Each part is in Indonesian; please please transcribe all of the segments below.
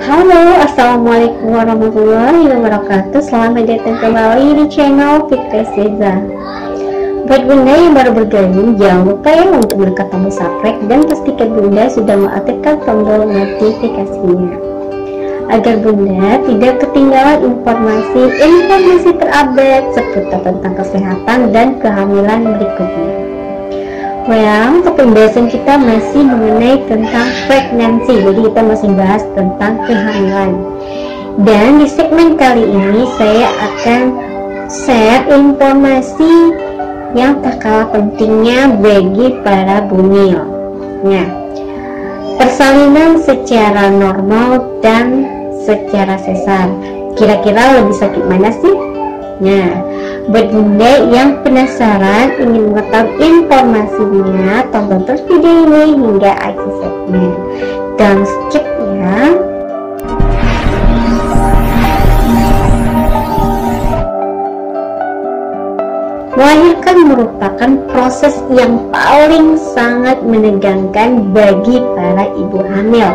Halo, assalamualaikum warahmatullahi wabarakatuh. Selamat datang kembali di channel Fitri Seza. Buat bunda yang baru bergabung, jangan lupa ya untuk menekan tombol subscribe dan pastikan bunda sudah mengaktifkan tombol notifikasinya agar bunda tidak ketinggalan informasi terupdate seputar tentang kesehatan dan kehamilan berikutnya. Untuk pembahasan kita masih mengenai tentang pregnancy, jadi kita masih bahas tentang kehamilan. Dan di segmen kali ini saya akan share informasi yang tak kalah pentingnya bagi para bumil. Nah, persalinan secara normal dan secara sesar, kira-kira lebih sakit mana sih? Nah, buat bunda yang penasaran ingin mengetahui informasinya, tonton terus video ini hingga akhir segmen. Jangan skip ya. Melahirkan merupakan proses yang paling sangat menegangkan bagi para ibu hamil,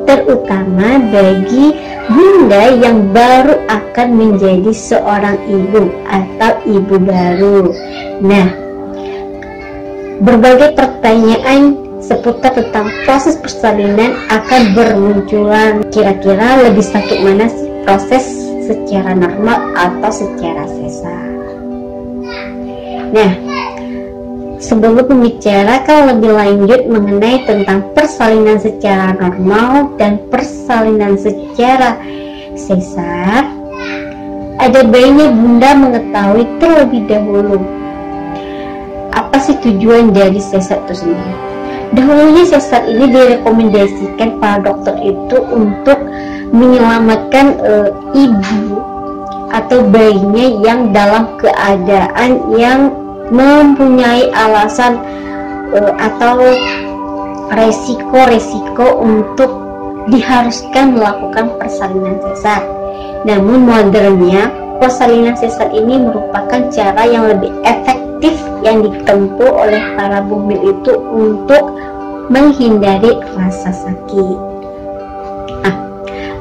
terutama bagi bunda yang baru akan menjadi seorang ibu atau ibu baru. Nah, berbagai pertanyaan seputar tentang proses persalinan akan bermunculan. Kira-kira lebih sakit mana sih, proses secara normal atau secara sesar? Nah, sebelum membicarakan lebih lanjut mengenai tentang persalinan secara normal dan persalinan secara sesar, ada baiknya bunda mengetahui terlebih dahulu apa sih tujuan dari sesar itu sendiri. Dahulunya sesar ini direkomendasikan para dokter itu untuk menyelamatkan ibu atau bayinya yang dalam keadaan yang mempunyai alasan atau resiko-resiko untuk diharuskan melakukan persalinan sesar. Namun modernnya persalinan sesar ini merupakan cara yang lebih efektif yang ditempuh oleh para bumil itu untuk menghindari rasa sakit.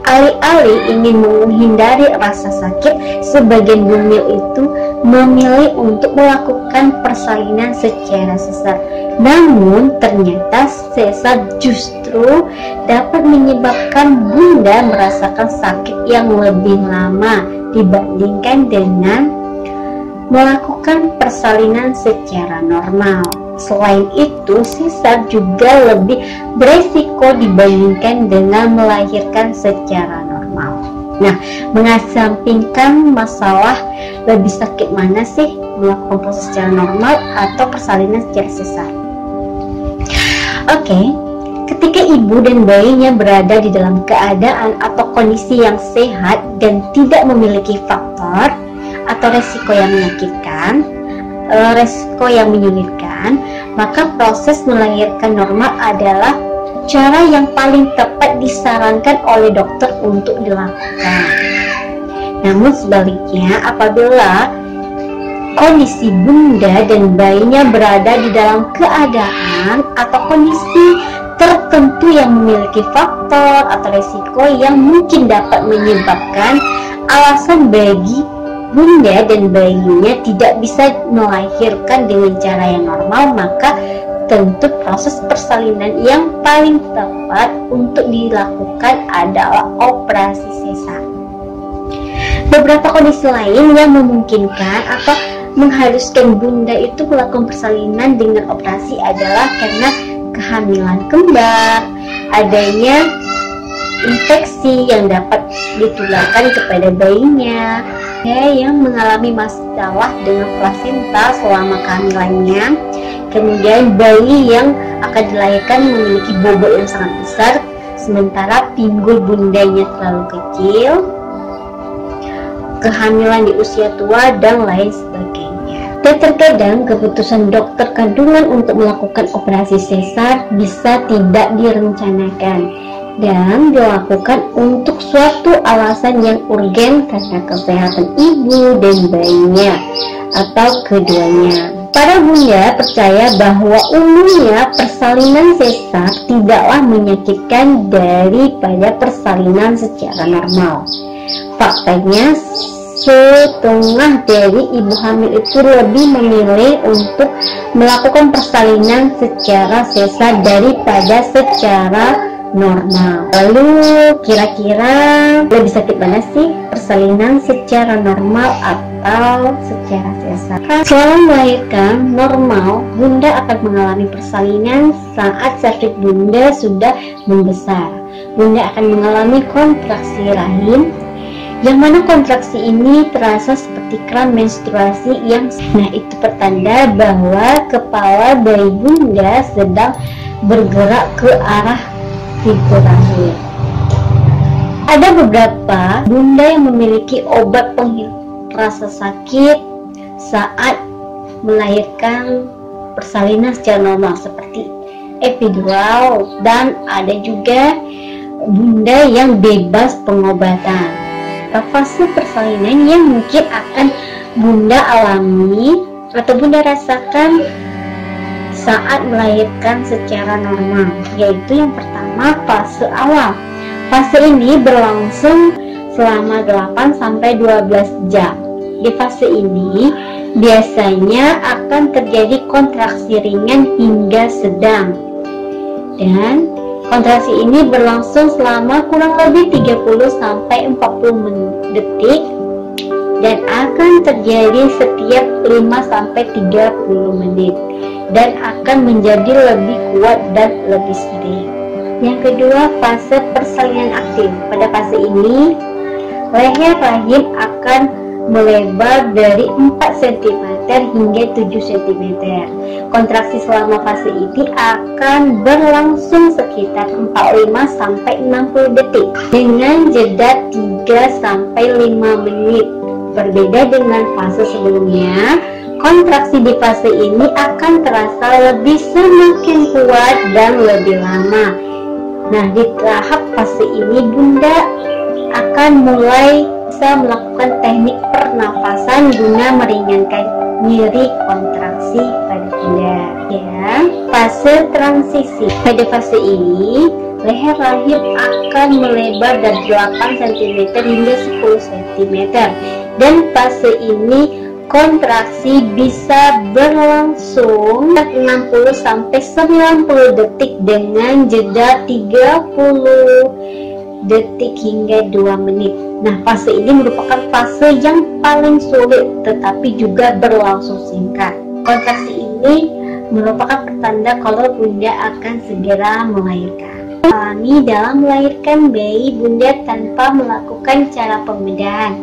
Alih-alih ingin menghindari rasa sakit, sebagian bumil itu memilih untuk melakukan persalinan secara sesar. Namun ternyata sesar justru dapat menyebabkan bunda merasakan sakit yang lebih lama dibandingkan dengan melakukan persalinan secara normal. Selain itu, sesar juga lebih beresiko dibandingkan dengan melahirkan secara normal. Nah, mengesampingkan masalah lebih sakit mana sih, melakukan proses secara normal atau persalinan secara sesar? Oke, ketika ibu dan bayinya berada di dalam keadaan atau kondisi yang sehat dan tidak memiliki faktor atau resiko yang menyakitkan, resiko yang menyulitkan, maka proses melahirkan normal adalah cara yang paling tepat disarankan oleh dokter untuk dilakukan. Namun sebaliknya, apabila kondisi bunda dan bayinya berada di dalam keadaan atau kondisi tertentu yang memiliki faktor atau resiko yang mungkin dapat menyebabkan alasan bagi bunda dan bayinya tidak bisa melahirkan dengan cara yang normal, maka tentu proses persalinan yang paling tepat untuk dilakukan adalah operasi sesar. Beberapa kondisi lain yang memungkinkan atau mengharuskan bunda itu melakukan persalinan dengan operasi adalah karena kehamilan kembar, adanya infeksi yang dapat ditularkan kepada bayinya, yang mengalami masalah dengan plasenta selama kehamilannya, kemudian bayi yang akan dilahirkan memiliki bobot yang sangat besar sementara pinggul bundanya terlalu kecil, kehamilan di usia tua, dan lain sebagainya. Dan terkadang keputusan dokter kandungan untuk melakukan operasi sesar bisa tidak direncanakan dan dilakukan untuk suatu alasan yang urgen karena kesehatan ibu dan bayinya atau keduanya. Para bunda percaya bahwa umumnya persalinan sesar tidaklah menyakitkan daripada persalinan secara normal. Faktanya, setengah dari ibu hamil itu lebih memilih untuk melakukan persalinan secara sesar daripada secara normal. Lalu kira-kira lebih sakit mana sih, persalinan secara normal atau secara sesar? Setelah melahirkan normal, bunda akan mengalami persalinan. Saat sakit bunda sudah membesar, bunda akan mengalami kontraksi rahim, yang mana kontraksi ini terasa seperti keran menstruasi nah itu pertanda bahwa kepala bayi bunda sedang bergerak ke arah pintu rahim. Ada beberapa bunda yang memiliki obat penghilang rasa sakit saat melahirkan persalinan secara normal seperti epidural, dan ada juga bunda yang bebas pengobatan. Fase persalinan yang mungkin akan bunda alami atau bunda rasakan saat melahirkan secara normal, yaitu yang pertama, fase awal. Fase ini berlangsung selama 8-12 jam. Di fase ini biasanya akan terjadi kontraksi ringan hingga sedang, dan kontraksi ini berlangsung selama kurang lebih 30-40 detik dan akan terjadi setiap 5-30 menit dan akan menjadi lebih kuat dan lebih sering. Yang kedua, fase persalinan aktif. Pada fase ini, leher rahim akan melebar dari 4 cm hingga 7 cm. Kontraksi selama fase ini akan berlangsung sekitar 45-60 detik dengan jeda 3-5 menit. Berbeda dengan fase sebelumnya, kontraksi di fase ini akan terasa lebih semakin kuat dan lebih lama. Nah, di tahap fase ini bunda akan mulai bisa melakukan teknik pernafasan guna meringankan nyeri kontraksi pada bunda. Ya, fase transisi. Pada fase ini, leher rahim akan melebar dari 8 cm hingga 10 cm. Dan fase ini kontraksi bisa berlangsung 60-90 detik dengan jeda 30 detik hingga 2 menit. Nah, fase ini merupakan fase yang paling sulit tetapi juga berlangsung singkat. Kontraksi ini merupakan pertanda kalau bunda akan segera melahirkan. Alami dalam melahirkan bayi bunda tanpa melakukan cara pembedahan.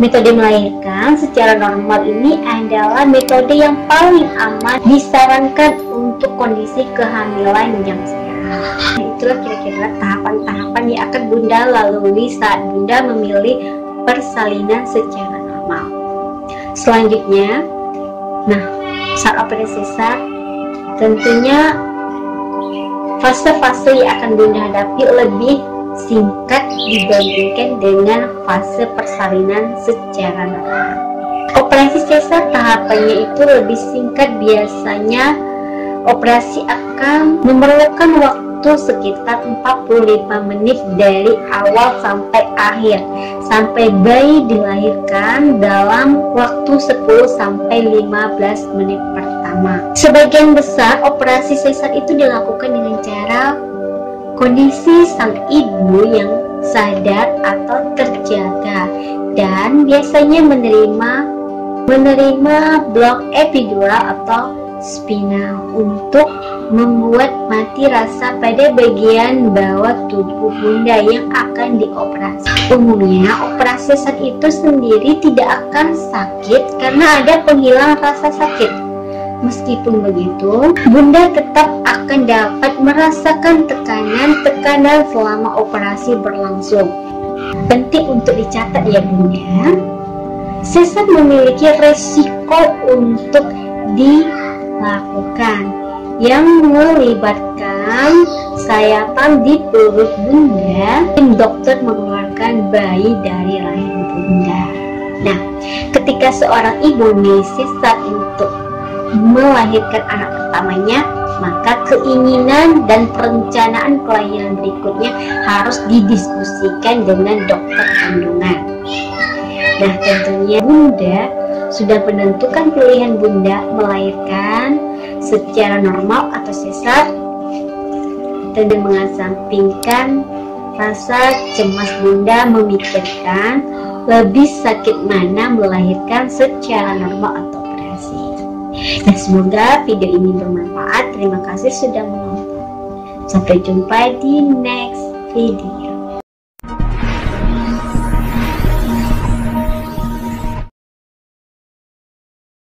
Metode melahirkan secara normal ini adalah metode yang paling aman disarankan untuk kondisi kehamilan yang sehat. Itulah kira-kira tahapan-tahapan yang akan bunda lalui saat bunda memilih persalinan secara normal. Selanjutnya, saat operasi sesar, tentunya fase-fase yang akan bunda hadapi lebih singkat dibandingkan dengan fase persalinan secara normal. Operasi sesar tahapannya itu lebih singkat. Biasanya operasi akan memerlukan waktu sekitar 45 menit dari awal sampai akhir, sampai bayi dilahirkan dalam waktu 10-15 menit pertama. Sebagian besar operasi sesar itu dilakukan dengan cara kondisi sang ibu yang sadar atau terjaga dan biasanya menerima blok epidural atau spinal untuk membuat mati rasa pada bagian bawah tubuh bunda yang akan dioperasi. Umumnya operasi sesar itu sendiri tidak akan sakit karena ada penghilang rasa sakit. Meskipun begitu, bunda tetap akan dapat merasakan tekanan selama operasi berlangsung. Penting untuk dicatat ya bunda, sesar memiliki resiko untuk dilakukan yang melibatkan sayatan di perut bunda. Tim dokter mengeluarkan bayi dari rahim bunda. Nah, ketika seorang ibu memilih sesar untuk melahirkan anak pertamanya, maka keinginan dan perencanaan kelahiran berikutnya harus didiskusikan dengan dokter kandungan. Nah, tentunya Bunda sudah menentukan pilihan Bunda melahirkan secara normal atau sesar, dan mengesampingkan rasa cemas Bunda memikirkan lebih sakit mana melahirkan secara normal atau operasi. Dan semoga video ini bermanfaat. Terima kasih sudah menonton. Sampai jumpa di next video.